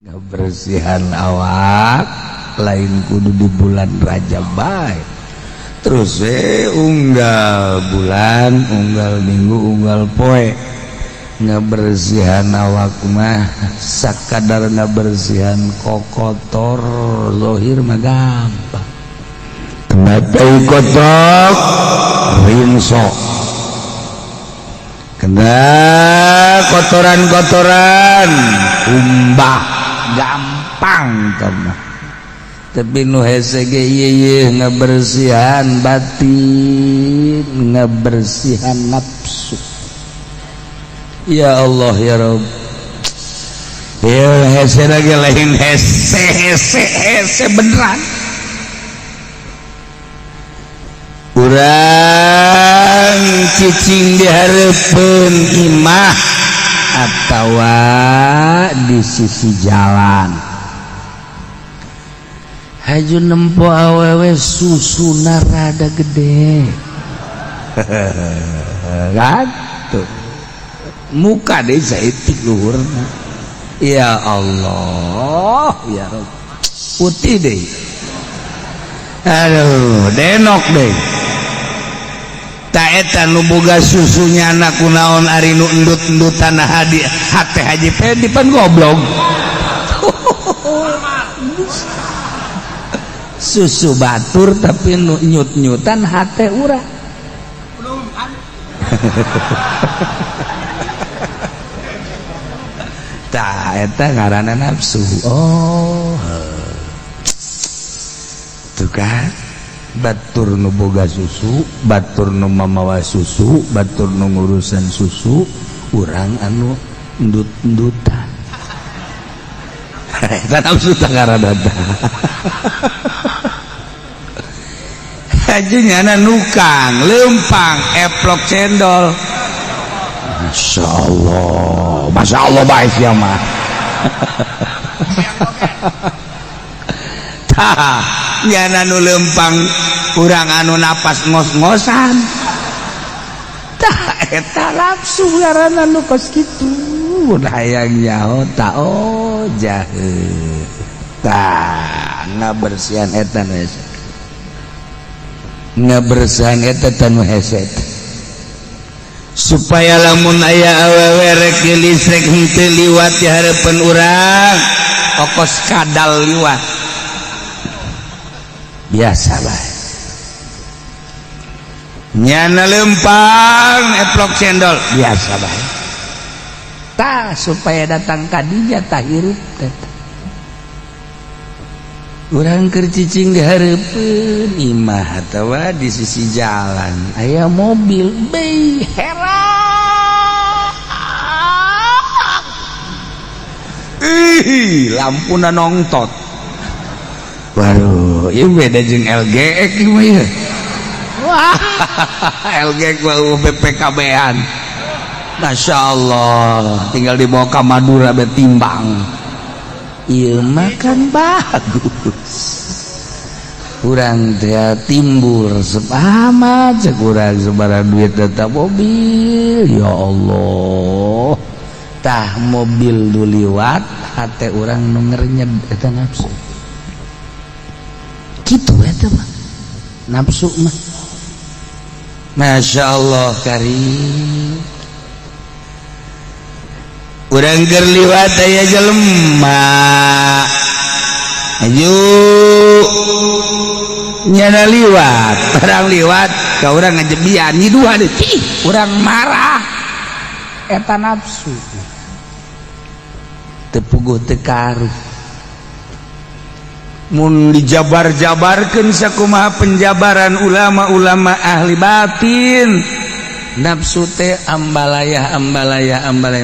Kebersihan awak lain kudu di bulan Rajab bae. Terus unggal bulan, unggal minggu, unggal poe. Ngabersihan awak mah sakadar ngabersihan kotor zahir mah gampang. Kenapa kotok rinso. Kena kotoran-kotoran umbah gampang kamu. Tapi nu hese ge ieu ngabersihan batin, ngabersihan nafsu. Ya Allah ya Rabb. Ya hese lagi lain hese beneran. Urang cicing dihareupeun imah atawa di sisi jalan. Haju nempo awewe susuna rada gede. Kan tuh. Muka deh saitik luhurna. Ya Allah, ya Rabb. Putih deh. Aduh, denok deh. Ta eta nu boga susunya anak kunaon ari nu endut-endutan hate Haji Pedi pan goblok. Susu batur tapi nu nyut-nyutan hate urang. Ta eta ngaranna nafsu. Oh. Tuh kan batur nu boga susu, batur nu mamawa susu, batur nu ngurusan susu, urang anu endut-endutan. Eta nafsu tangarana. Hajunya nukang, lempang, eplok cendol. Masya Allah baik ya mah. Tah, nyana nu lempang, urang anu napas ngos-ngosan. Tah, eta nafsu ngaranna nu kos kitu. Mun hayang nyaho ta jaheut. Tah, ngabersihan eta nu hese. Ngabersihan eta tanu hese. Supaya lamun aya awewe rek listrik henteu liwat di hareupeun urang, okos kadal liwat. Biasa bae. Nyana lempang eplok cendol biasa bae. Tah supaya datang kadinya tah hirup teh. Urang keur cicing di hareupeun imah atawa di sisi jalan aya mobil beuh heran. Lampuna nongtot. Waduh, ieu beda jeung LGX ieu mah ieu. Wah, LGX mah BPKB-an. Masya Allah, tinggal dibawa ke Madura betimbang. Ieu makan bagus. Urang teh timbur sepama cek urang sebarang duit data mobil. Ya Allah. Tah mobil du liwat hate urang nu ngerenyed eta nafsu. Gitu eta mah nafsu mah. Masya Allah karim. Urang keur liwat aya jelema aju nyana liwat barang liwat ka urang ngajebian nyiduhan deui urang marah eta nafsu teu puguh teu karuh. Mun dijabar-jabarkeun sakumaha penjabaran ulama-ulama ahli batin, nafsu teh ambalaya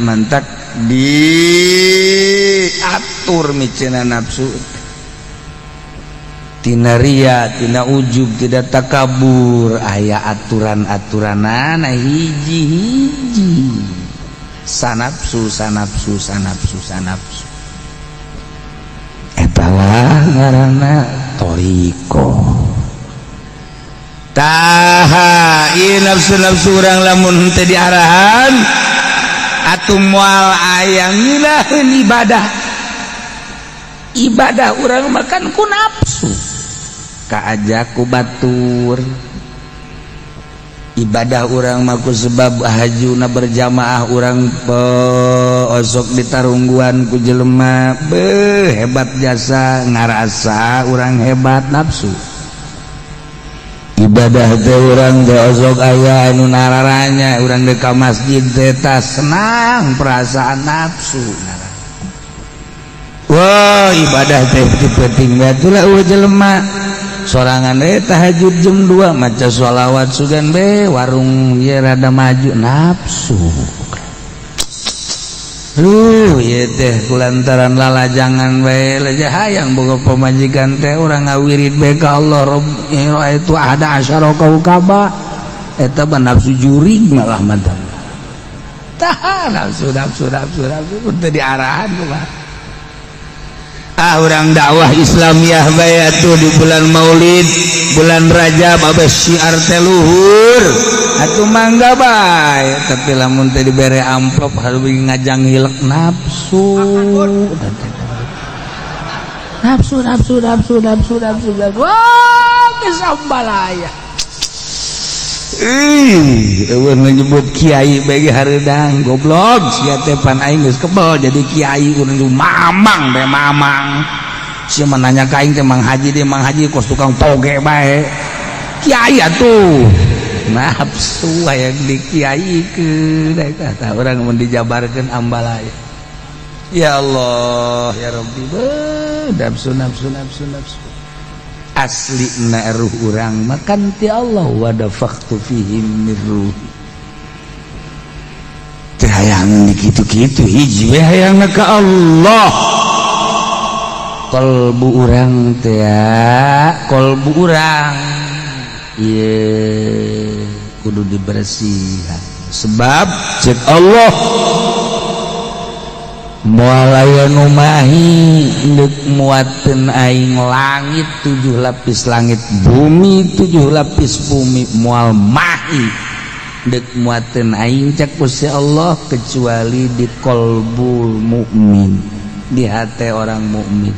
mantak diatur micena nafsu tina ria, tina ujub, tidak takabur. Aya aturan-aturanana hiji-hiji sanapsu etalah ngaranna toriko. Taha ieu nafsu-nafsu urang lamun teu diarahan atuh moal aya ngilaheun ibadah ibadah urang makan ku nafsu kaajak ku batur ibadah urang mah ku sebab hajuna berjamaah urang osok ditarungguan ku jelema hebat jasa ngarasa urang hebat nafsu ibadah teh urang teh osok aya anu nararanya urang di ka masjid teh senang perasaan nafsu wah ibadah teh penting bae lah jelema sorangan tahajud jam 2 maca sholawat sugan be warung ye rada maju nafsu ieu teh kulantaran lalajangan bae laja hayang boga pamajikan teh urang ngawirid bae ka Allah itu ada asyara kaukaba eta mah nafsu jurig malah mantap tah nafsu teu diarahan kumaha urang dakwah Islamiyah bae atuh di bulan Maulid bulan Rajab abes syiar teh luhur atuh mangga bae tapi lamun teh dibere amplop hareup ngajang hilek nafsu wah kesambalaya eueun nyebut kiai bagi hareudang goblok sia teh pan aing geus kebal jadi kiai urang mamang bae mamang sia mah nanya ka aing teh mang haji kos tukang toge bae kiai atuh nafsu hayang dikiaikeun eta urang mun dijabarkeun ambalaya ya Allah ya Rabbi nafsu asli na ruh urang makan ti Allah wadafaqtu fihim min ruhi teh hayang dikitu-kitu hiji we hayangna ka Allah kalbu urang teh kalbu urang ieu kudu dibersihan sebab cek Allah moal aya nu mahi neuk muatkeun aing langit 7 lapis langit bumi 7 lapis bumi moal mahi neuk muatkeun aing cek Gusti Allah kecuali di qalbul mukmin di hati orang mukmin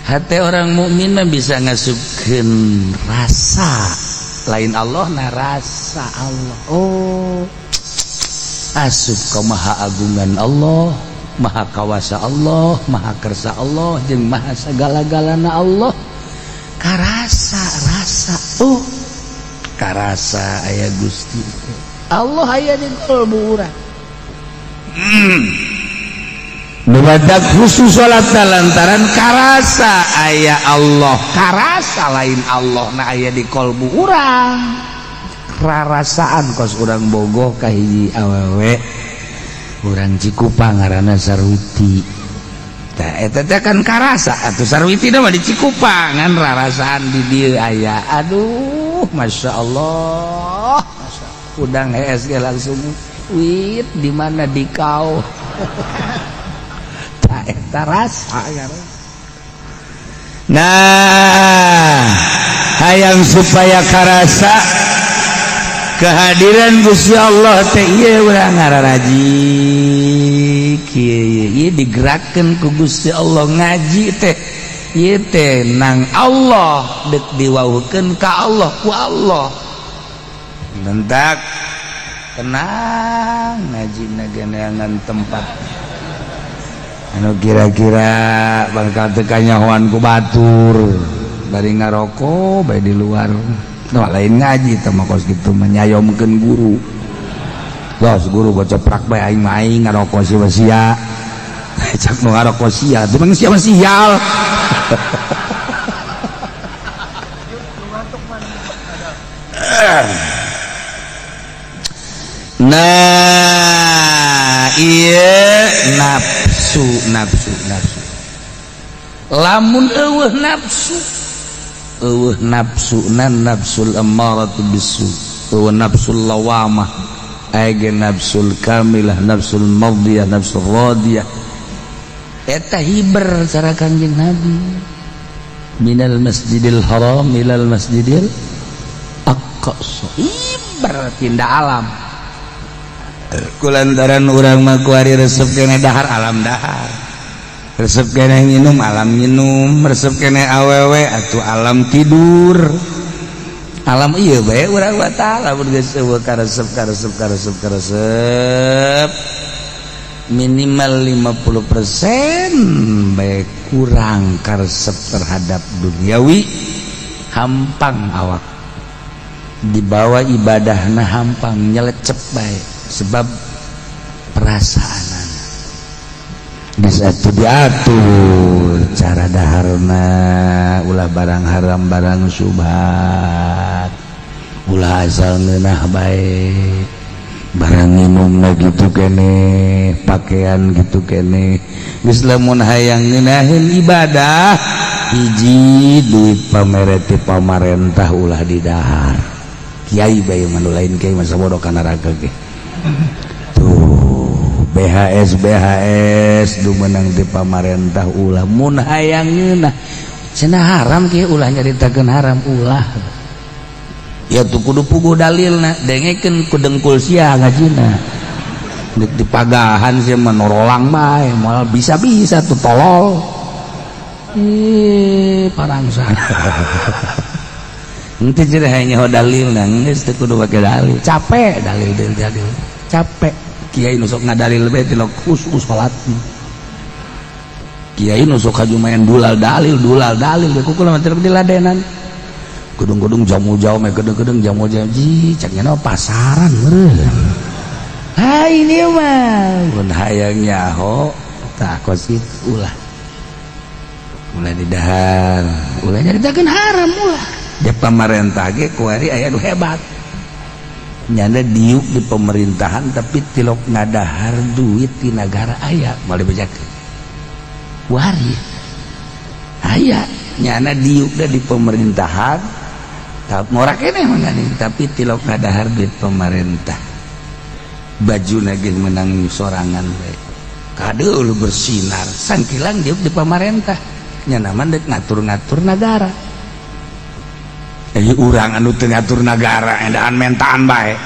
hati orang mukmin mah bisa ngasupkeun rasa lain Allah na rasa Allah asup ka maha agungan Allah maha kawasa Allah maha kersa Allah jeung maha sagala-galana Allah karasa rasa karasa aya Gusti Allah aya di qalbu urang nubadak khusus salat lantaran karasa aya Allah karasa lain Allah na aya di qalbu urang rarasaan kos urang bogoh ka hiji awewe urang Cikupang ngaranna Sarwiti tah eta teh kan karasa atuh Sarwiti mah di Cikupang ngan rarasaan di dieu aya aduh masya Allah udang hees ge langsung wit di mana di kau tah eta rasa ya nah hayang supaya karasa kehadiran Gusti Allah teh ieu urang ngararajik ieu digerakkeun ku Gusti Allah ngaji teh ieu teh nang Allah deuk diwauhkeun ka Allah ku Allah mentak tenang ngajina ge neangan tempat anu kira-kira bakal teu kanyahoan ku batur bari ngaroko bae di luar no, lain ngaji mah kos gitu menyayomkeun guru tos guru bocoprak bae aing mah aing ngaroko sia-sia cak nu ngaroko sia teu mah sia sial nah iya nafsu lamun eueuh nafsu nafsul ammaratu bisu nafsul lawamah aya nafsul kamilah nafsul mardiyah nafsul radiyah eta hiber cara Kanjeng Nabi minal masjidil haram ilal masjidil aqsa hiber pindah alam kulantaran urang mah ku ari resep kene dahar alam dahar resep kene minum alam minum, resep kene awewe atuh alam tidur. Alam iya bae urang wa taala geus eueuh karesep minimal 50% bae kurang karesep terhadap duniawi, hampang awak dibawa ibadahna hampang nyelecep bae sebab perasaan bisa diatur cara daharna, ulah barang haram barang syubhat, ulah asal ngeunah bae barang minum gitu kene, pakaian gitu kene. Geus lamun hayang ngeunaheun ibadah hiji duit pamereti pamarentah ulah didahar. Kiai bae manu lain kiai masa bodoh kana raga ge. BHS du menang di pamarentah ulah mun hayang ngeunah cenah haram kieu ulah nyaritakeun haram ulah ya tuh kudu puguh dalilna dengekeun ku dengkul sia ngajina dik dipagahan sia menorolang bae moal bisa-bisa tuh tolol parangsan henteu cenah nya dalilna geus teu kudu pake dalil capek dalil capek. Kiai nusuk ngadalil bae tilok us salat. Kiai nusuk kaju main dulal dalil ge kukula mah teu diladenan. Gedung-gedung jamu-jamu mah gedung-gedung jamu-jamu ji cak nya pasaran meureun. Hai ini mah mun hayang nyaho tah kos ulah. Ulah didahar, ulah nyaritakeun haram ulah. Da pamarentah ge kuari aya nu hebat. Nyana diuk di pemerintahan tapi tilok ngadahar duit di negara aya balik bejakeun wari aya nyana diuk da di pemerintahan ngorak keneh mangani tapi tilok ngadahar duit pemerintah bajuna ge menang sorangan bae kade lu bersinar sangkilang diuk di pemerintah nyana mah deuk ngatur-ngatur negara. Urang anu teu ngatur nagara endaan mentaan bae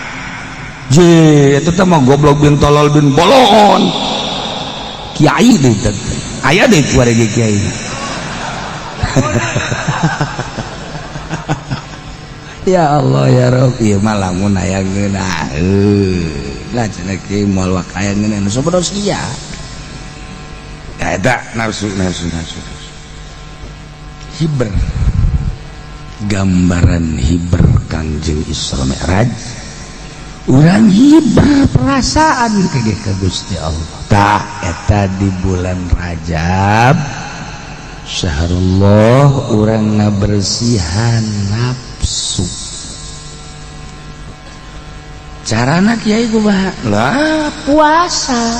je eta teh mah goblok bin tolol bin bolon kiai deui teh aya deui kuare ge kiai ya Allah ya Rabb ieu mah lamun aya ngeunah lah cenah kiai moal wak aya ngeunah nu sabodo sia eta nafsu hiber gambaran hiber Kangjeng Isra Mi'raj urang hiber perasaan ka Gusti Allah tah eta di bulan Rajab syahrullah urang ngabersihan nafsu carana kiai kumaha lah puasa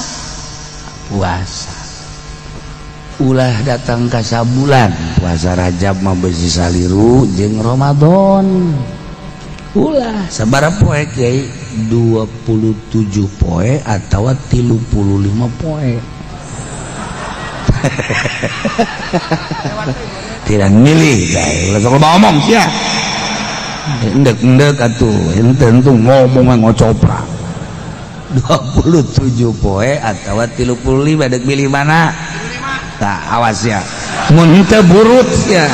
ulah datang ke sabulan puasa Rajab mah besi saliru jeung Ramadan ulah sabaraha poe kiai 27 poe atawa 35 poe tidak milih guys sok ngomong sia endek atuh henteu ngomong ngocoprak 27 poe atawa 35 dek milih mana tak awas ya mun teu burut ya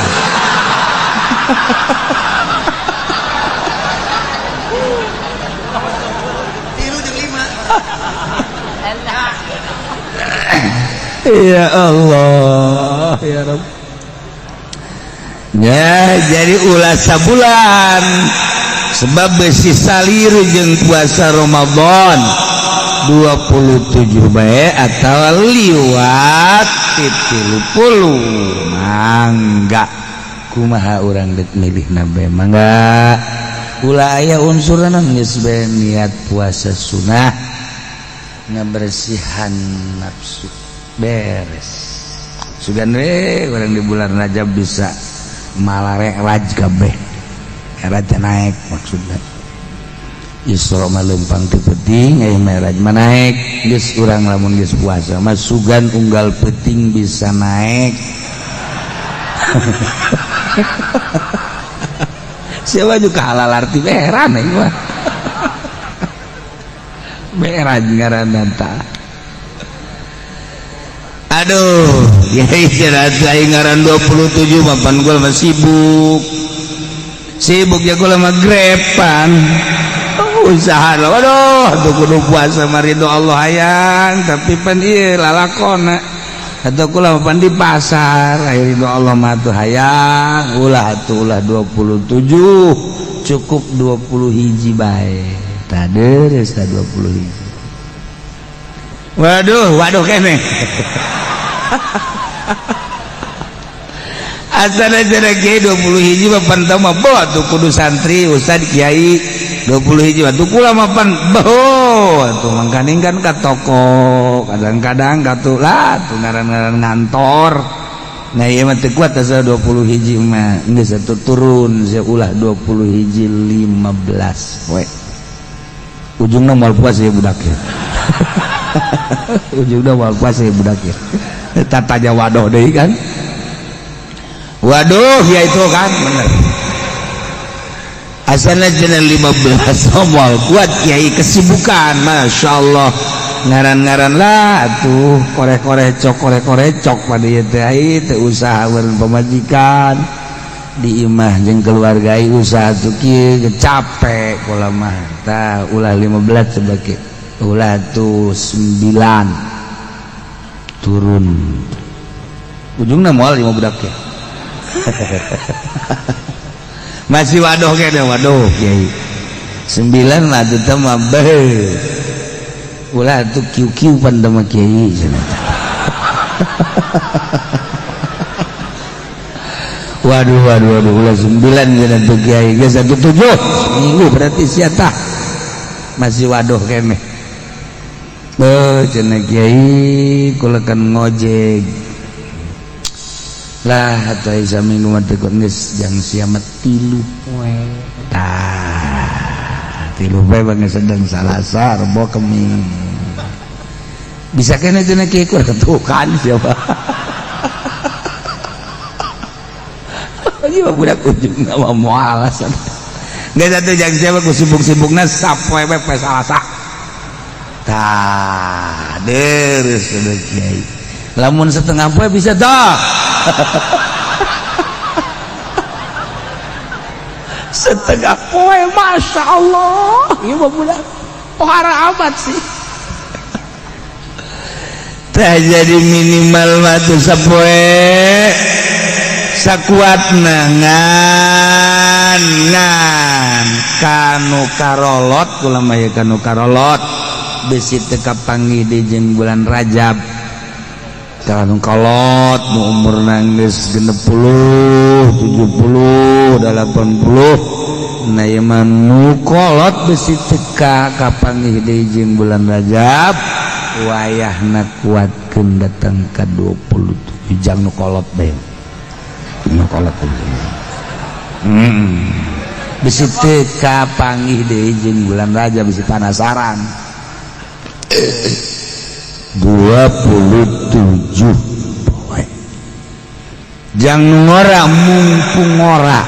ya Allah ya Rabb ya jadi ulah sabulan sebab besi salir jeung puasa Ramadan 27 bae atau liwat 30 mangga kumaha urang dek milih nabe mangga ulah aya unsurna geus bae niat puasa sunah ngabersihan nafsu beres sugan we urang di bulan Rajab bisa malare raj kabeh raj naik maksudna Isra mah leumpang teu penting aya Mi'raj mah naik geus urang lamun geus puasa mah sugan unggal penting bisa naik siapa juga halal arti beheran ieu mah Mi'raj ngaranna tah waduh ya istirahat aing ngaran 27 papan gua mah sibuk ya gua mah grepan usaha waduh atuh kudu puasa marido Allah hayang tapi pan ieu lalakona atuh kula pan di pasar ridho Allah mah tuh hayang ulah 27 cukup 20 hiji bae tah deres 20 hiji waduh kene asana jana kiai 20 hiji mah pantau mah boh tuh kudu santri ustad kiai 20 hiji mah tuh kula mah pan boh tuh mangkaning kan ka toko kadang-kadang ka tuh lah tuh ngaran-ngaran ngantor nah ieu mah teu kuat asa 20 hiji mah geus atuh turun saya ulah 20 hiji 15 poe ujungna moal puasa ya budak ya ujungna moal puasa ya budak ya tatanya waduh deui kan waduh ya itu kan bener asalnya jeneng 15 moal kuat kiai kesibukan Masya Allah ngaran-ngaran lah tuh korek-cok pada ieu teh usaha beureun pamajikan di imah jeung keluarga usaha tuh kieu capek kula mah tah ulah 15 sebagai ulah tuh 9 turun ujungna moal 5 budak ya masih waduh kene waduh kiai 9 lah teh mah ulah tuh kiu-kiu pada mah kiai waduh ulah 9 cenah tuh kiai geus 17 minggu berarti sia tah masih waduh kene cenah kiai kula kan ngojek lah atuh aya saminggu mah teh geus jang sia mah 3 poe tah 3 poe banget sedang Salasa Rebo Kemis bisa kena cenah kieu ketukan siapa ieu budak ujung mah moal geus atuh jang sia mah ku sibuk-sibukna sapoe we poe Salasa tah deres udah kiai lamun setengah poe bisa tah setengah poe Masya Allah ieu mah budak pohara amat sih tah jadi minimal mah tuh sapoe sakuatna ngan kanu karolot kula mah ya kanu karolot besi teu kapanggih di jeung bulan Rajab kanu kolot nu umurna geus 60 70 80 na ieu mah nu kolot besi teu kapanggih di jeung bulan Rajab wayahna kuatkeun datang ka 27 jang nu kolot bae nu kolot bisi teu kapanggih deui jeung bulan Rajab bisi panasaran 27 poe jang nu ngora mumpung ngora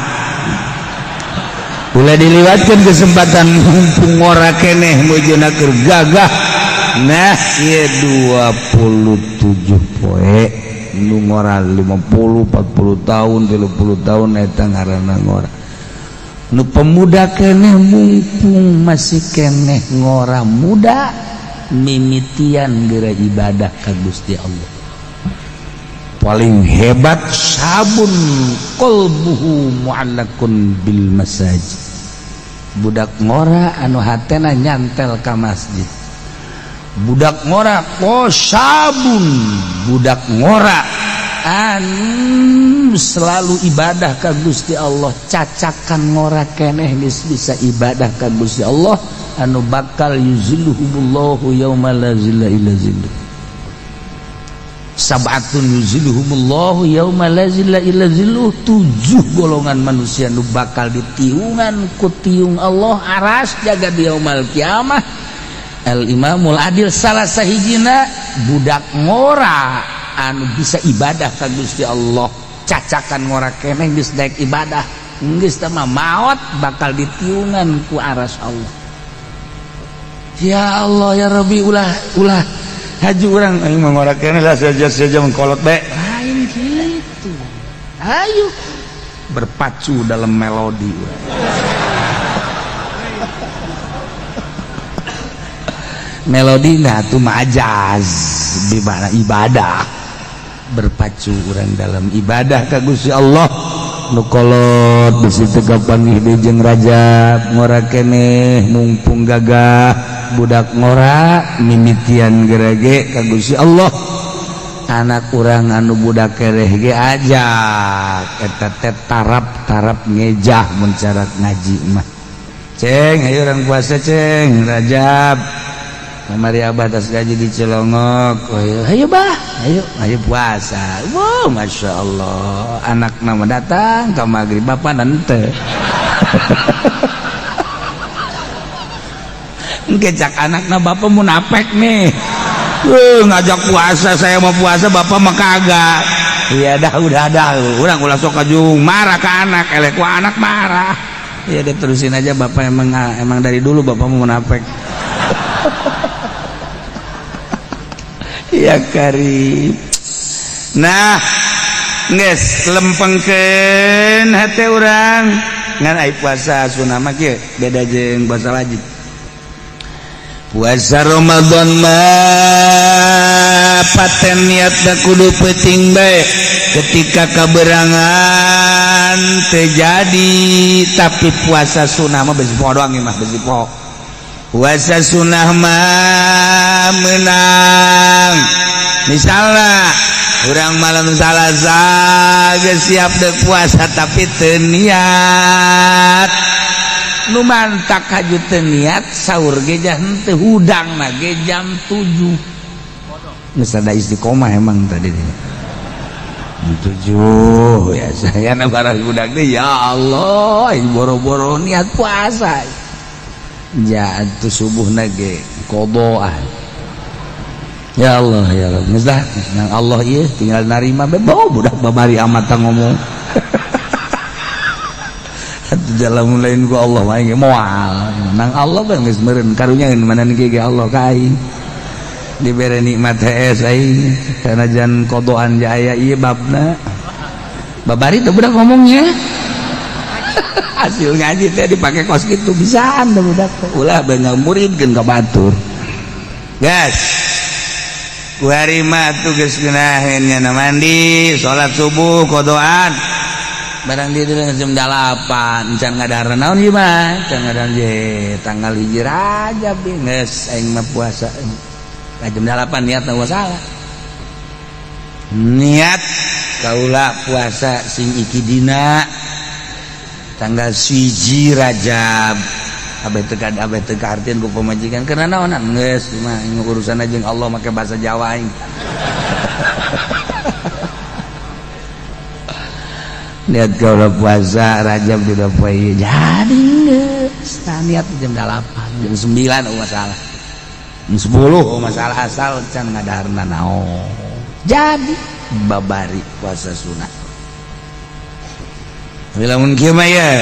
ulah diliwatkeun kesempatan mumpung ngora keneh mujuna keur gagah nah ieu 27 poe nu ngora 50 40 tahun 30 tahun eta ngaranna ngora nu pemuda keneh mumpung masih keneh ngora muda mimitian geura ibadah ka Gusti Allah paling hebat sabun qalbuhu mu'allaqun bil masajid budak ngora anu hatena nyantel ka masjid budak ngora sabun budak ngora anu selalu ibadah ka Gusti Allah cacakan ngora keneh geus bisa ibadah ka Gusti Allah anu bakal yuzilluhumullahu yauma la zilla illa zilluh sab'atun yuzilluhumullahu yauma la zilla illa zilluh 7 golongan manusia nu bakal ditiungan ku tiung Allah aras jaga di yaumul kiamah al imamul adil salah sahijina budak ngora anu bisa ibadah ka Gusti Allah cacakan ngora keneh geus daek ibadah geus teh mah maot bakal ditiungan ku aras Allah ya Allah ya Rabbi ulah haju urang aing mengorakeun lah saja mengkolot bae lain gitu ayo berpacu dalam melodi melodi nah itu majaz di mana ibadah berpacu orang dalam ibadah ka Gusti Allah nu kolot bisi teu panggih deui jeung Rajab ngora keneh mumpung gagah budak ngora mimitian gerege ka Gusti Allah anak urang anu budak kereh ge ajak eta teh tarap ngejah mun cara ngaji mah ceng ayo urang puasa ceng Rajab kamari abah tas gaji di Cilongok ayo bah ayo puasa wow masya Allah anak nama datang ke maghrib bapak nanti ngejak anakna bapak munafik nih ngajak puasa saya mau puasa bapak mah kagak iya dah udah urang ulah sok kajung marah ke anak elek ku anak marah ya deh terusin aja bapak emang dari dulu bapak mau munafik ya karib nah geus lempengkeun hate urang ngan ai puasa sunah mah kieu beda jeung puasa wajib puasa Ramadan mah paten niatna kudu penting bae ketika kaberangan terjadi tapi puasa sunah mah besi poho doang mah besi poho puasa sunah mah menang misalnya urang malam salasa geus siap dek puasa tapi teu niat nu mantak haju teu niat saur ge henteu hudangna ge jam 7 geus ada istiqomah emang tadi jam 7 ya saya na barang budak teh ya Allah boro-boro niat puasa jatuh subuh nage kodoan ya Allah geus dah nang Allah ieu tinggal narima bebo budak babari amat ngomong atuh jalan lain ku Allah mah ge moal nang Allah bang geus meureun karunyaeun mana ge Allah ka aing dibere nikmat hees aing sanajan kodoan ja aya ieu babna babari teh budak ngomongnya hasil ngaji teh dipake kos gitu bisaan da budak ulah bener muridkeun ka batur gas kuari mah tuh geus geunaheun nya mandi salat subuh kodoan barang di jam 8 can ngadahareun naon ieu mah can ngadahareun je tanggal 1 Rajab geus aing mah puasa jam 8 niatna salah niat kaula puasa sing iki dina tanggal 1 Rajab abeh teu kaartieun ku pamajikan karena naonan geus mah urusan jeung Allah make bahasa Jawa aing niat kaula puasa Rajab dina poe jadi geus niat jam 8 jam 9 masalah jam 10 masalah asal can ngadaharna naon jadi babari puasa sunat lamun kieu mah ya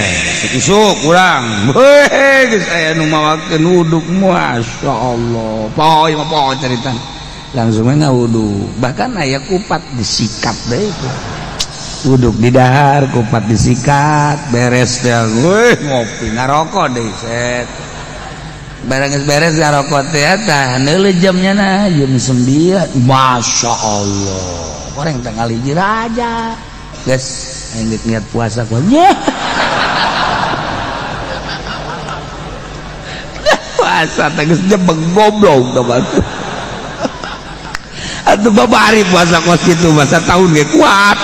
isuk urang geus aya nu mawakeun wuduk masyaallah poe mah poe caritan langsung ngawudu bahkan aya kupat disikat deui wuduk di dahar kupat disikat beres teh ngopi ngarokok deui set barang geus beres ngarokok teh tah neuleuh jamnya na jam 9 masyaallah orang tanggal 1 Rajab geus aing niat puasa ku puasa teh geus jebeg goblok tah batu atuh babari puasa kos kitu masa tahun ge kuat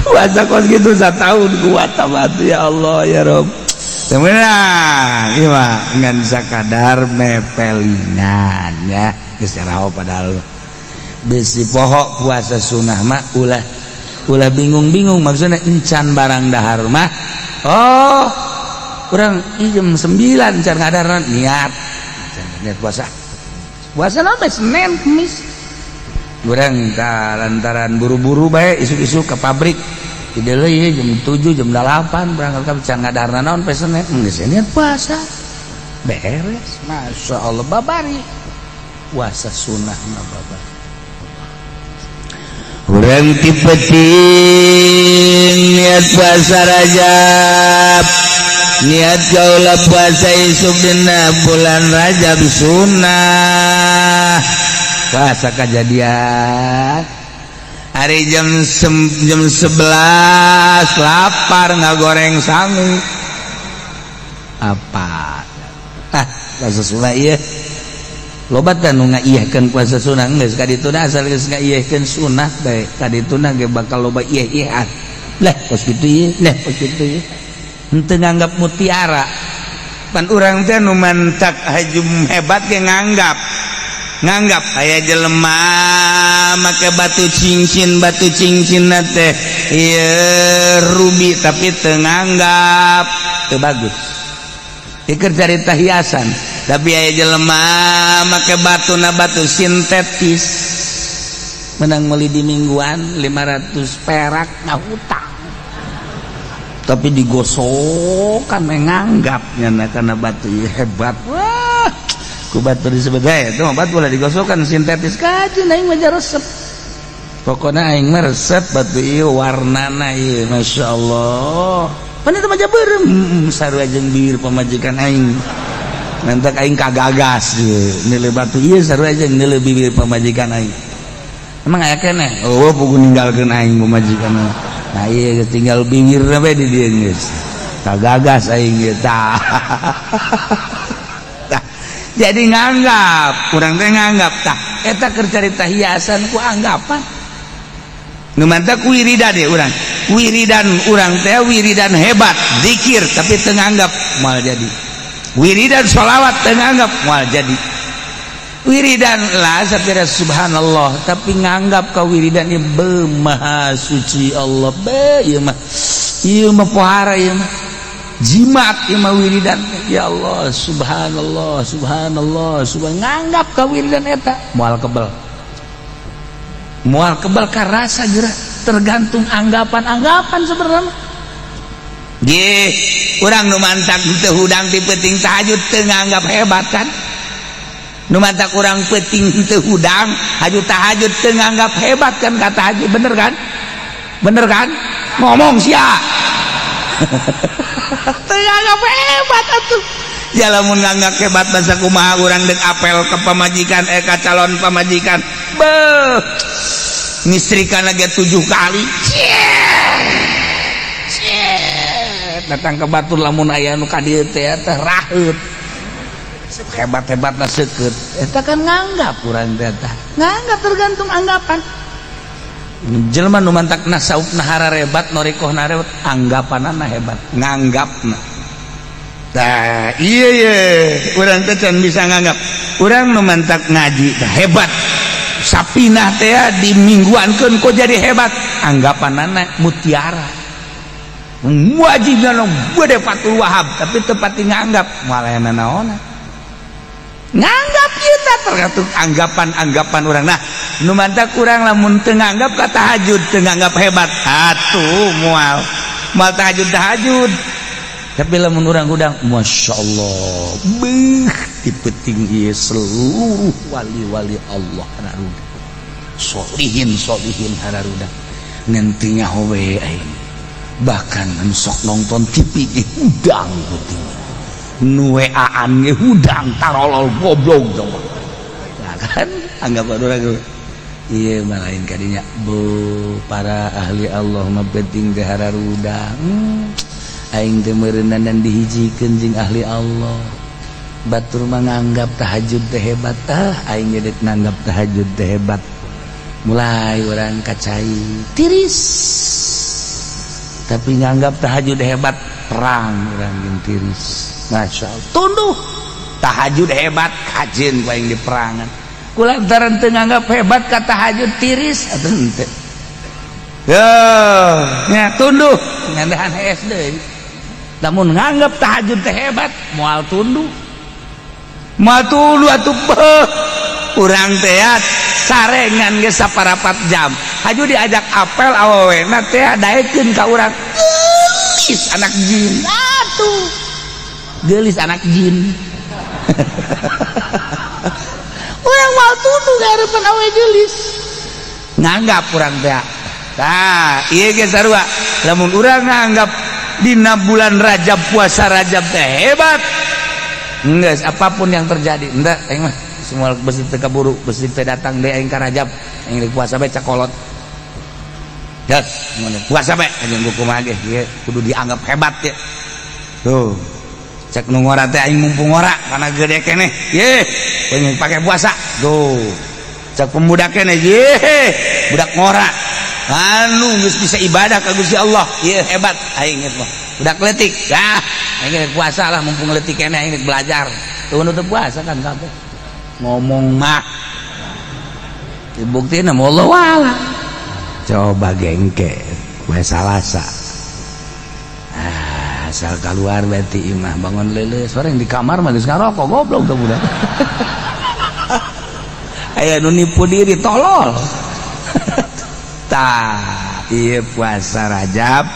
puasa kos kitu satahun kuat tah batu ya Allah ya Rabb sebenarnya ieu mah ngan sakadar mepelingan ya geus raho padahal besi poho puasa sunah mah ulah bingung-bingung maksudnya encan barang dahar mah oh kurang jam 9 encan ngadaran niat puasa naon Senin Kamis kurang lantaran buru-buru bae isuk-isuk ke pabrik tidak leuy jam 7 jam 8 berangkat ka encan ngadaran naon Senin geus niat puasa beres masyaallah babari puasa sunnah mah babar. Urang ti penting niat puasa Rajab, niat kaula puasa isuk dina bulan Rajab sunnah. Puasa kejadian hari jam 11 lapar ngagoreng sami apa puasa sunnah ieu lobat anu ngaiyahkeun puasa sunnah geus kadituna asal geus ngaiyahkeun sunnah bae kadituna ge bakal loba iyah-iyahan lah pos kitu ieu lah pos kitu ieu henteu nganggap mutiara pan urang teh nu mantak hajum hebat ge nganggap aya jelema make batu cincin teh ieu rubi tapi teu nganggap teu bagus ikeur carita hiasan tapi aya jelema make batu sintetis menang meuli di mingguan 500 perak ngahutang tapi digosokan menganggapnya karena batu hebat wah ku batu disebut itu mah batu lah digosokan sintetis kajeun aing mah resep pokona aing mah resep batu ieu warnana ieu masyaallah pan eta mah beureum sarua jeung bibir pamajikan aing nantak aing kagagas nilai batu ieu sarua jeung nilai bibir pamajikan aing emang aya keneh oh pugu ninggalkeun aing pamajikan nah ieu tinggal bibirna bae di dieu geus kagagas aing ieu tah jadi nganggap kurang teh nganggap tah eta keur carita hiasan ku anggapan nu mantak wiridan ya urang wiridan urang teh wiridan hebat zikir tapi teu nganggap moal jadi wiridan sholawat teu nganggap moal jadi wiridan lah sapira subhanallah tapi nganggap ka wiridan ieu maha suci Allah be ieu mah pohara ieu mah jimat imah wiridan ya Allah subhanallah nganggap ka wiridan eta moal kebal ka rasa geura tergantung anggapan sebenarnya ge urang nu mantak teu hudang ti peuting tahajud teu nganggap hebat kan nu mantak urang peuting teu hudang haju tahajud teu nganggap hebat kan ka tahajud bener kan ngomong sia nganggap hebat atuh jalamun nganggap hebat basa kumaha urang deuk apel ke pamajikan ka calon pamajikan beuh ngistrikana ge 7 kali datang ke batur lamun aya nu ka dieu teh raheut hebat-hebatna seukeut eta kan nganggap urang teh nganggap tergantung anggapan jelema nu mantakna saupna hararebat norikohna rewet anggapanana hebat nganggapna tah ieu urang teh can bisa nganggap urang nu mantak ngaji tah hebat sapinah teh di mingguankeun kok jadi hebat anggapanana mutiara wajibna nu gede Fatul Wahab tapi teu pati nganggap malah naona nganggap kita tergantung anggapan urang nah nu mantak urang lamun teu nganggap ka tahajud teu nganggap hebat atuh moal tahajud tapi lamun urang hudang masyaallah beuh dipeuting ieu seluruh wali-wali Allah hararuda solihin hararuda ngenting nyaho we aing bahkan sok nonton TV ge hudang peuting nu WA-an ge hudang tarolol goblok dong kan anggap urang ieu mah lain kadinya bu para ahli Allah mah penting teh hararuda aing teh meureunan dihijikeun jeung ahli Allah batur mah nganggap tahajud teh hebat aing ge deuk nganggap tahajud teh hebat mulai urang kacai tiris tapi nganggap tahajud hebat perang urang jeung tiris masyaallah tunduh tahajud hebat kajeun ku aing di perangan kulantaran teu nganggap hebat ka tahajud tiris atuh henteu nya tunduh ngandahan hees deui lamun nganggap tahajud teh hebat moal tunduh atuh beuh urang teh sarengan ge saparapat jam haju diajak apel awewena teh daekeun ka urang geulis anak jin atuh geulis anak jin urang mah ngarepan awe geulis nganggap urang teh tah ieu ge sarua lamun urang nganggap dina bulan Rajab puasa Rajab teh hebat geus apapun yang terjadi henteu aing mah semua besi teu kaburu besi teh datang deui aing ka Rajab aing rek puasa bae cakolot geus puasa bae anjeun kumaha ge ieu kudu dianggap hebat ya tuh cek nu ngora teh aing mumpung ngora kana gede keneh ye pengen pake puasa tuh cek pemuda keneh ye budak ngora anu geus bisa ibadah ka Gusti Allah ye hebat aing geus mah budak leutik dah aing rek puasa lah mumpung leutik keneh aing rek belajar tuh nu teu puasa kan kabeh ngomong mah dibuktina mah Allah wala coba gengke we salasa asal keluar berarti imah bangun lele sore di kamar mah geus ngarokok goblok tuh budak aya nu nipu diri tolol tah ieu puasa Rajab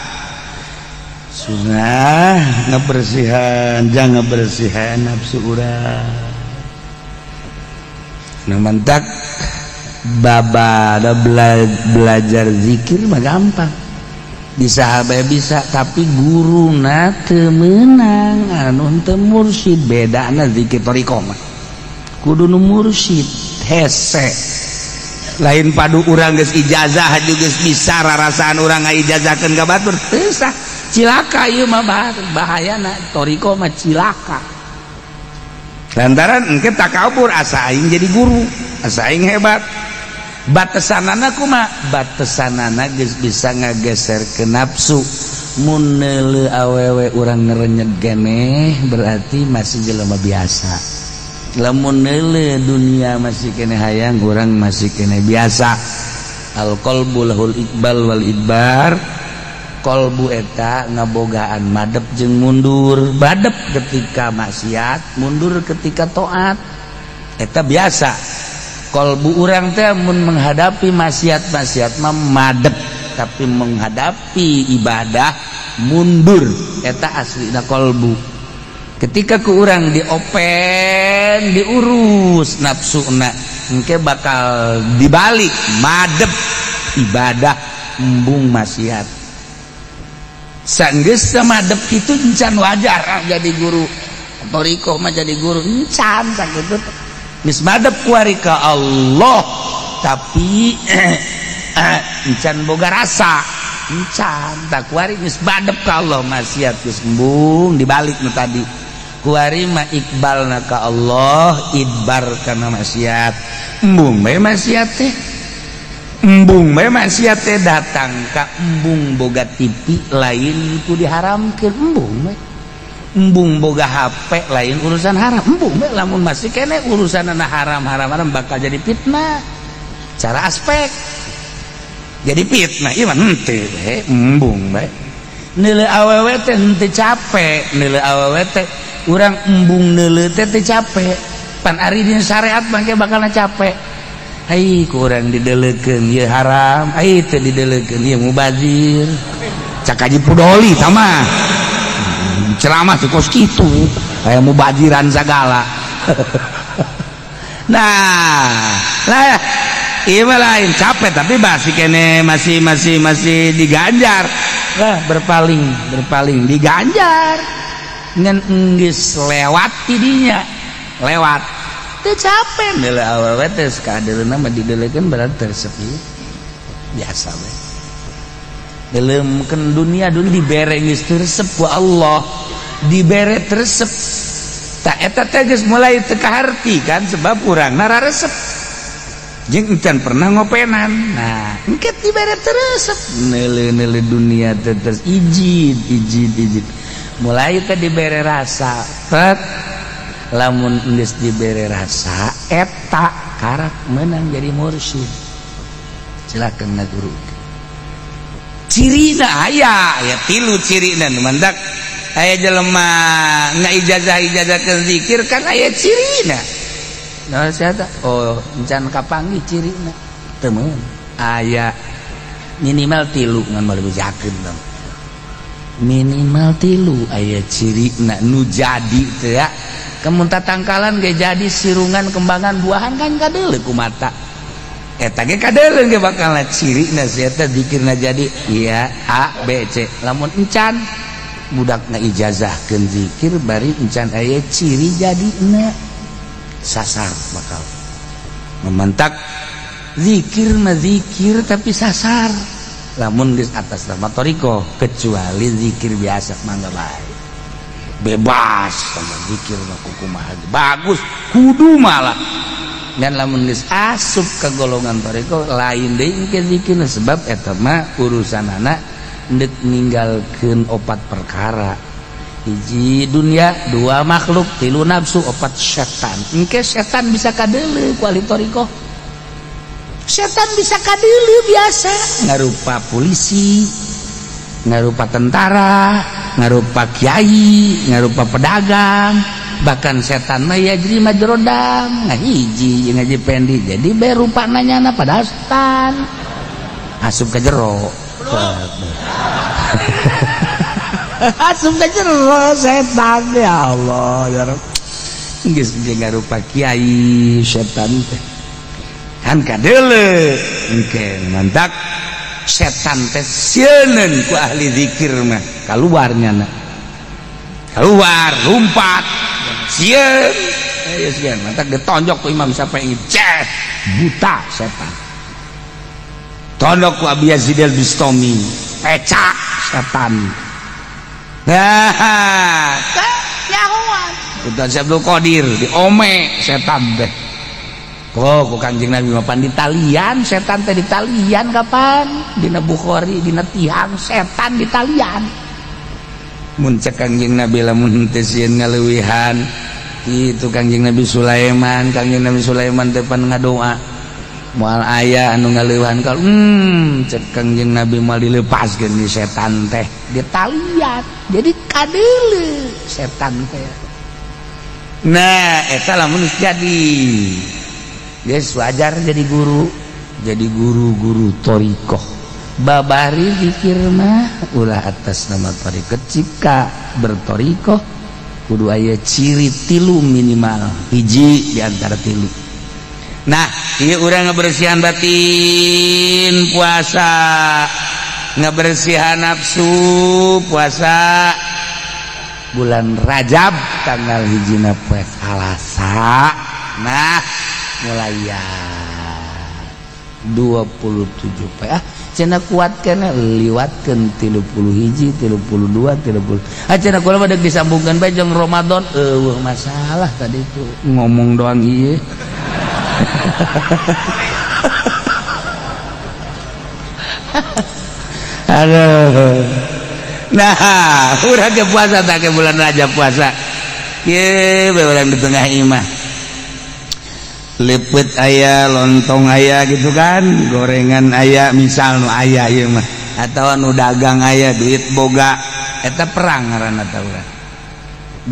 sunah ngabersihan jangan ngabersihan nafsu urang nu mentak baba ada belajar zikir mah gampang bisa bae bisa tapi guruna teu meunang anu teu mursyid bedana zikir toriko mah kudu nu mursyid hese lain padu urang geus ijazah juga geus bisa rarasaan urang ngaijazahkeun ka batur teu sah cilaka ieu mah bahayana toriko mah cilaka lantaran engke takabur asa aing jadi guru asa aing hebat batasanana kumaha batasanana geus bisa ngageser ke nafsu mun neuleuh awewe urang ngerenyet keneh berarti masih jelema biasa lamun neuleuh dunia masih keneh hayang urang masih keneh biasa al qalbu lahul iqbal wal idbar qalbu eta ngabogaan madep jeung mundur badep ketika maksiat mundur ketika taat eta biasa kalbu urang teh mun menghadapi maksiat-maksiat mah madep tapi menghadapi ibadah mundur eta aslina kalbu ketika ku urang diopen diurus nafsuna engke bakal dibalik madep ibadah embung maksiat sanggeus madep kitu encan wajar jadi guru toriko mah jadi guru encan sakitu geus madep kuari ka Allah tapi encan boga rasa encan tak kuari geus madep ka Allah maksiat geus embung dibalik nu tadi kuari mah iqbalna ka Allah idbar kana maksiat embung bae maksiat teh embung bae maksiat teh datang ka embung boga TV lain ku diharamkeun embung bae embung boga HP lain urusan haram embung bae lamun masih kene urusanna haram bakal jadi fitnah cara aspek jadi fitnah ieu mah henteu bae embung bae neuleuh awewe teh henteu capek neuleuh awewe teh urang embung neuleuh teh teu capek pan ari dina syariat mangke bakalna capek ai kurang dideleukeun ieu haram ai teu dideleukeun ieu mubazir cak Haji Pudoli tama ceramah tuh kos gitu kayak mubaziran segala nah lah iya lain capek tapi masih kene masih diganjar lah berpaling diganjar ngan geus lewat tidinya lewat teu capek deuleuh awewe teh kadeurna mah dideleukeun berarti tersepi biasa we dalemkeun dunia dibere geus teresep ku Allah dibere teresep tak eta teh geus mulai teu kaharti kan sebab urang nararesep jeung encan pernah ngopenan nah engke dibere teresep neuleuh dunia teh terus ijid mulai teh dibere rasa tet lamun geus dibere rasa eta karak meunang jadi mursyid silakeun ngaguru cirina aya 3 cirina nu mandak aya jelema ngaijazah-ijazahkeun zikir kan aya cirina nah saya oh encan kapanggih cirina teu meun aya minimal 3 ngan baleujakeun dong minimal 3 aya cirina nu jadi teh ya kemun tatangkalan ge jadi sirungan kembangan buahan kan kadeuleu ku mata eta ge kadeuleu ge bakal cirina si eta zikirna jadi iya A B C lamun encan budakna ijazahkeun zikir bari encan aya ciri jadina sasar bakal mementak zikir mah zikir tapi sasar lamun geus atas nama toriko kecuali zikir biasa mangga bae bebas sama zikir mah kumaha bagus kudu malah dan lamun geus asup ka golongan toriko lain deui engke zikirna sebab eta mah urusanana endek ninggalkeun 4 perkara hiji dunia 2 makhluk 3 nafsu 4 setan engke setan bisa kadeuleu ku ahli toriko setan bisa kadeuleu biasa ngarupa polisi ngarupa tentara ngarupa kiai ngarupa pedagang bahkan setan mah yajri majrodam ngahiji ngaji pendi jadi berupa nanyana pada setan asup ka jero asup ka jero setan ya Allah ya Rabb geus ngarupa kiai setan teh kan kadeuleu engke mantak setan teh sieun ku ahli zikir mah kaluarnya keluar lumpat sieun aya sieun mantak ditonjok ku Imam Syafi'i ceh buta setan tondok ku Abi Yazid al-Bistami pecak setan nah nyahoan Ustaz Abdul Qadir diome setan teh kok Kanjeng Nabi mapan di talian setan teh di talian kapan dina Bukhari dina tihang setan di talian mun cek Kanjeng Nabi lamun teu sieun ngaleuwihan itu Kanjeng Nabi Sulaiman teh pan ngadoa moal aya anu ngaleuwihan kal cek Kanjeng Nabi moal dilepaskeun di setan teh di talian jadi kadeuleu setan teh nah eta lamun jadi guys wajar jadi guru torikoh babari zikir mah ulah atas nama torikoh jika bertorikoh kudu aya ciri 3 minimal hiji diantara 3 nah ieu urang ngabersihan batin puasa ngabersihan nafsu puasa bulan Rajab tanggal hijina poe Salasa nah mulai ya 27 cenah kuatkeun liwatkeun 30 hiji 32 30 cenah kula mah deuk disambungkeun bae jeung Ramadan eueuh masalah tadi itu ngomong doang ieu aduh nah urang ge puasa teh ke bulan Rajab puasa ye bae urang di tengah imah lipet aya lontong aya gitu kan gorengan aya misal nu aya ieu mah atawa nu dagang aya duit boga eta perang ngaranna teh urang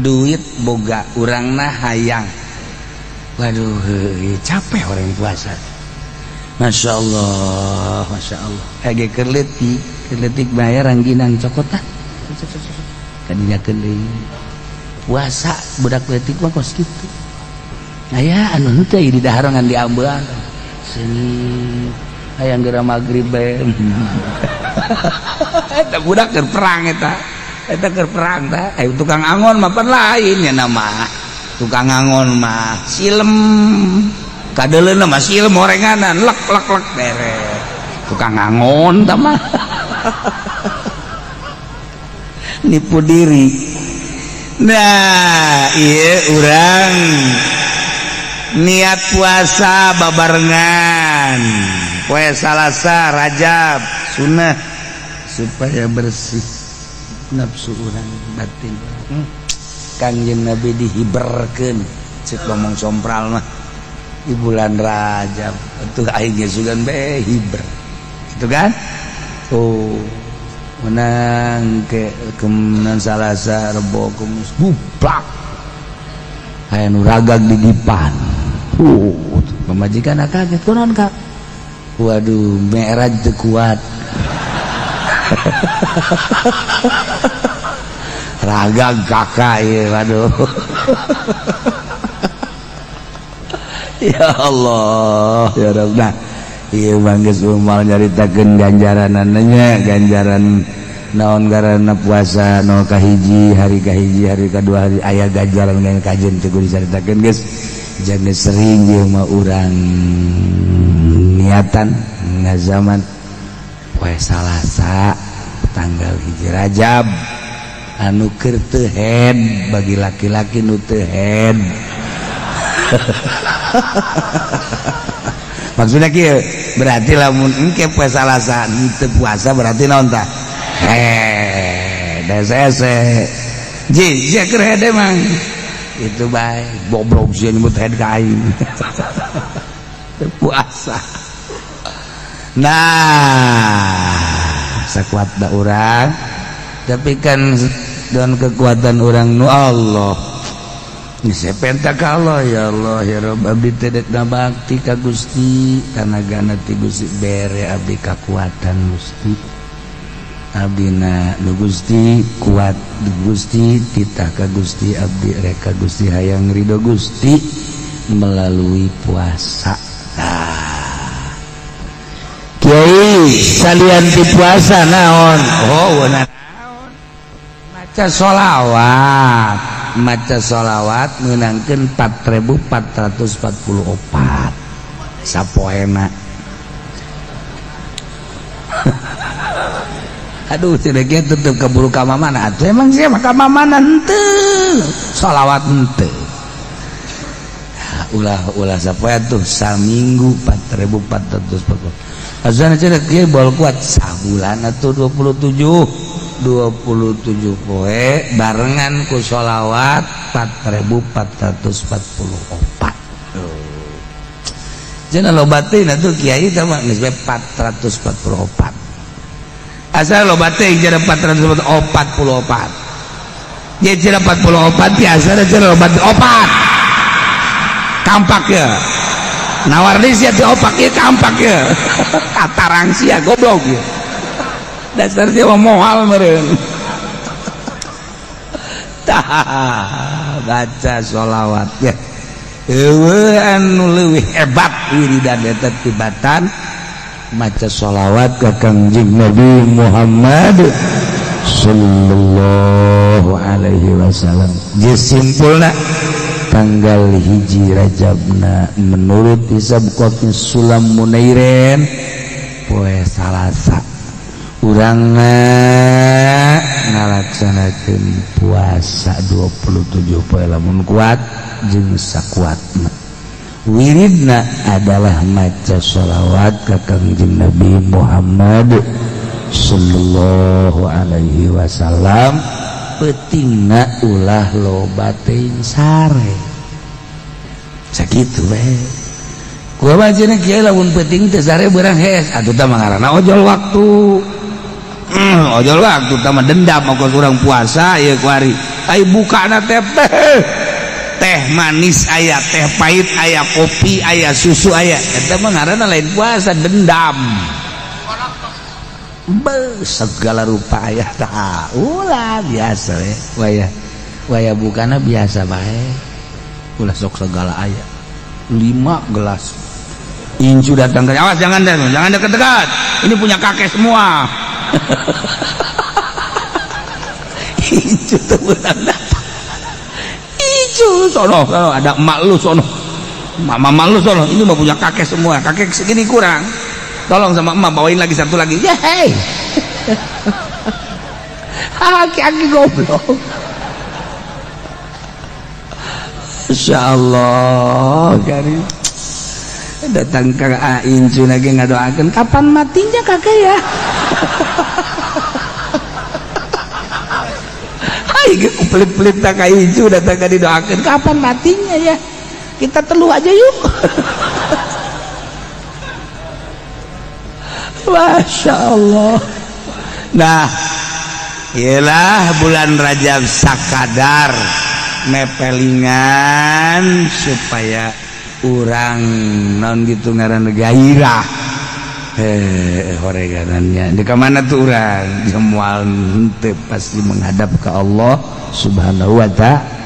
duit boga urangna hayang waduh capek orang puasa Masya Allah age kerletik bayar rangginang cokot tah kadinya keuleuh puasa budak letik mah kos kitu aya anu henteu di daharangan diambean sini aya geura magrib bae eta budak keur perang eta keur perang tah aya tukang angon mah pan lain nya nama tukang angon mah silem kadeleuna mah silem orenganan lek beres tukang angon tah mah nipu diri nah ieu urang niat puasa babarengan poe Salasa Rajab sunnah supaya bersih nafsu urang batin Kanjeng Nabi dihiberkeun cek ngomong sompral mah di bulan Rajab atuh aing ge sugan bae hiber gitu kan oh menang ke kemunan Salasa Rebo Kamis buplak aya nu ragag di dipan pemajikan kaget kunaon Kak waduh mi'raj teu kuat raga kakak ya waduh. Ya Allah ya Rabb. Nah iya bangges umal nyaritakeun ganjaranannya ganjaran naon ngaranna puasa no kahiji hari kedua hari aya ganjaran ngan kajen teu dicaritakeun geus jangan sering ieu mah urang niatan ngazaman poe Salasa tanggal 1 Rajab anu keur teu head bagi laki-laki nu teu head. Maksudnya kieu berarti lamun engke poe Salasa teu puasa berarti naon tah desese ji keur head emang itu baik goblok sih nyebut head kain. Teu puasa. Nah sakuatna urang tapi kan dengan kekuatan orang nu Allah disepenta ka Allah ya Allah ya Rabb abdi teh bakti ka Gusti tanagana ti Gusti bere abdi kakuatan Gusti abdina nu Gusti kuat Gusti titah ka Gusti abdi rek ka Gusti hayang ridho Gusti melalui puasa. Kiai salian ti puasa naon naon maca sholawat meunangkeun 4444 sapoena. Aduh tidak gitu tutup keburu kamamana atuh emang siapa kamamana henteu sholawat henteu ulah sapoe atuh saminggu 4444 azan cenah kieu bol kuat sabulan atuh 27 poe barengan ku sholawat 4444 cenah loba teh atuh kiai teh mah geus 444 asal loba teh jeung 444 ye cenah 44 biasa cenah loba 4 kampak ya nawar deui sia teh opak ieu kampak ya katarang sia goblok ya dasar dia moal meureun. Tah baca sholawat ya eueuh anu leuwih hebat wiridan eta tibatan maca sholawat ka Kangjeng Nabi Muhammad sallallahu alaihi wasallam. Geus simpulna tanggal 1 Rajabna menurut hisab Qotni Sulam Munairen poe Salasa urang ngalaksanakeun puasa 27 poe lamun kuat jeung sakuatna. Wiridna adalah maca sholawat ka Kangjeng Nabi Muhammad sallallahu alaihi wasallam. Pentingna ulah loba teuing sare sakitu we gua bacana kieu lamun penting teu sare beurang hees atuh teh ngaranna ojol waktu. Ojol waktu teh mah dendam ongkos urang puasa ieu kuari ai bukana teh manis aya teh pahit aya kopi aya susu aya eta mah ngaranna lain puasa dendam. Segala rupa aya tah ulah biasa we waya bukana biasa bae ulah sok segala aya 5 gelas incu datang ke awas jangan dekat-dekat ini punya kakek semua. Incu tuh benar incu sono ada emak lu sono mama lu sono ini mah punya kakek semua kakek segini kurang tolong sama emak bawain lagi satu lagi ya hei aki goblok. Insya Allah karim datang ke Incu lagi ngadoakan kapan matinya kakek ya. Hai pelit-pelit tak Incu datang ke didoakan kapan matinya ya kita telu aja yuk. Masya Allah. Nah ialah bulan Rajab sakadar mepelingan supaya orang non gitu ngaran gairah horeganannya di mana tuh orang jamual henteu pasti menghadap ke Allah Subhanahu wa ta'ala.